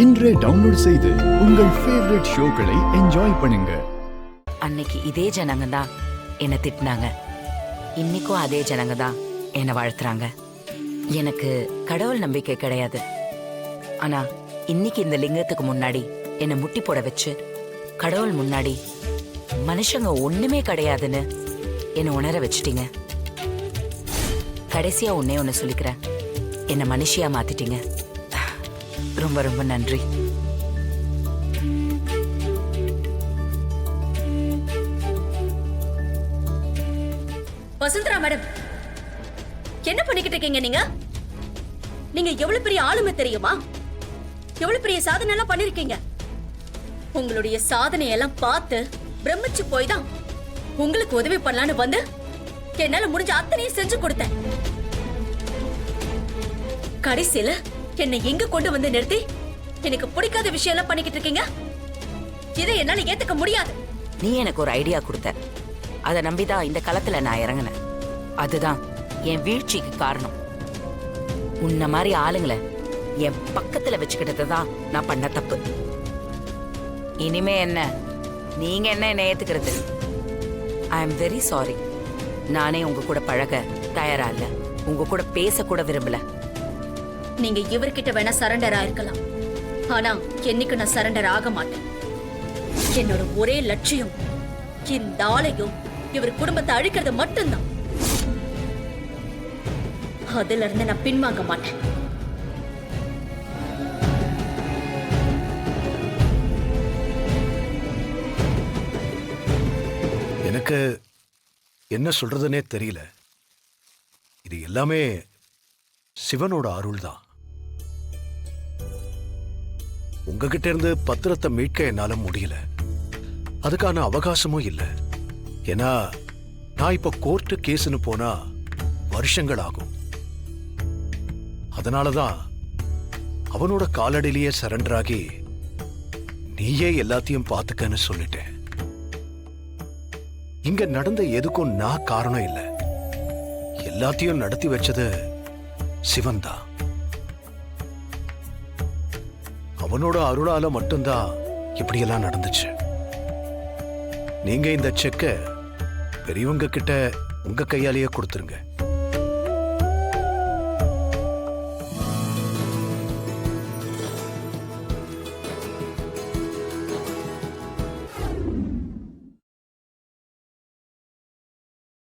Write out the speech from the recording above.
இன்றே டவுன்லோட் செய்து உங்கள் ஃபேவரட் ஷோக்களை என்ஜாய் பண்ணுங்க. அன்னைக்கு இதே ஜனங்க தான் என்ன திட்டினாங்க, இன்னைக்கும் அதே ஜனங்க தான் என்ன வாழ்த்துறாங்க. எனக்கு கடவுள் நம்பிக்கை கிடையாது. ஆனா இன்னைக்கு இந்த லிங்கத்துக்கு முன்னாடி என்ன முட்டி போட வச்சு கடவுள் முன்னாடி மனுஷங்க ஒண்ணுமே கிடையாதுன்னு என்ன உணர வச்சுட்டீங்க. கடைசியா ஒன்னே ஒன்னு சொல்லிக்கிறேன், என்ன மனுஷியா மாத்திட்டீங்க. ரொம்ப ரொம்ப நன்றி. வசுந்தரா மேடம், என்ன பண்ணிக்கிட்டு இருக்கீங்க நீங்க? நீங்க எவ்வளவு பெரிய ஆளுமை தெரியுமா? எவ்வளவு பெரிய சாதனை எல்லாம் பண்ணிருக்கீங்க. உங்களுடைய சாதனை எல்லாம் பார்த்து பிரமிச்சு போய் தான் உங்களுக்கு உதவி பண்ணலான்னு வந்து என்னால முடிஞ்ச அத்தனையும் செஞ்சு கொடுத்தேன். கடைசியில என்னை எங்க கொண்டு வந்து நிறுத்தி எனக்கு பிடிக்காத விஷயம் எல்லாம் பண்ணிக்கிட்டு இருக்கீங்க. இதை என்னால ஏத்துக்க முடியாது. நீ எனக்கு ஒரு ஐடியா கொடுத்த, அதை நம்பிதான் இந்த களத்துல நான் இறங்கினேன். அதுதான் என் வீழ்ச்சிக்கு காரணம். உன்ன மாதிரி ஆளுங்களை என் பக்கத்துல வச்சுக்கிட்டது தான் நான் பண்ண தப்பு. இனிமே என்ன நீங்க என்ன ஏத்துக்கிறது? I am very sorry. நானே உங்க கூட பழக தயாரா இல்ல, உங்க கூட பேச கூட விரும்பல. நீங்க இவர்கிட்ட வேணா சரண்டர் ஆயிருக்கலாம், ஆனா என்னைக்கு நான் சரண்டர் ஆக மாட்டேன். என்னோட ஒரே லட்சியம் இந்த ஆளையும் இவர் குடும்பத்தை அழிக்கிறது மட்டும்தான். அதுல இருந்து நான் பின்வாங்க மாட்டேன். எனக்கு என்ன சொல்றதுன்னே தெரியல. இது எல்லாமே சிவனோட அருள் தான். உங்ககிட்ட இருந்து பத்திரத்தை மீட்க என்னால முடியல, அதுக்கான அவகாசமும் இல்லை. ஏன்னா நான் இப்ப கோர்ட்டு கேஸ்னு போனா வருஷங்கள் ஆகும். அதனாலதான் அவனோட காலடியிலேயே சரண்டர் ஆகி நீயே எல்லாத்தையும் பார்த்துக்கன்னு சொல்லிட்டேன். இங்க நடந்த எதுக்கும் நான் காரணம் இல்லை, எல்லாத்தையும் நடத்தி வச்சது சிவன் தான். அவனோட அருளால மட்டும்தான் இப்படியெல்லாம் நடந்துச்சு. நீங்க இந்த செக்க பெரியவங்க கிட்ட உங்க கையாலேயே கொடுத்துருங்க.